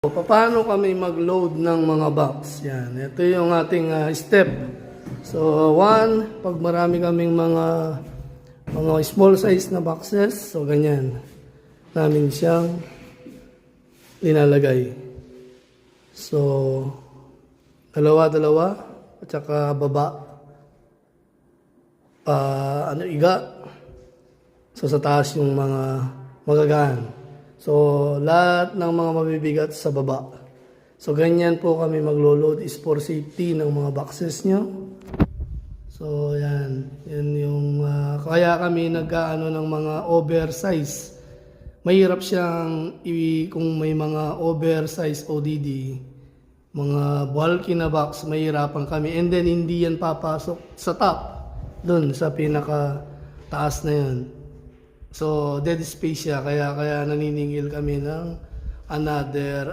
Paano kami mag-load ng mga box? Yan. Ito yung ating step. So, one, pag marami kaming mga small size na boxes, so ganyan. Namin siyang linalagay. So, dalawa, at saka baba. Iga. So, sa taas yung mga magagaan. So, lahat ng mga mabibigat sa baba. So, ganyan po kami maglo-load is for safety ng mga boxes nyo. So, yan. Yan yung, kaya kami nag-ano ng mga oversize. Mahirap siyang, kung may mga oversize ODD, mga bulky na box, mahirapan kami. And then, hindi yan papasok sa top. Dun, sa pinaka taas na yan. So, dead space siya, kaya naniningil kami ng another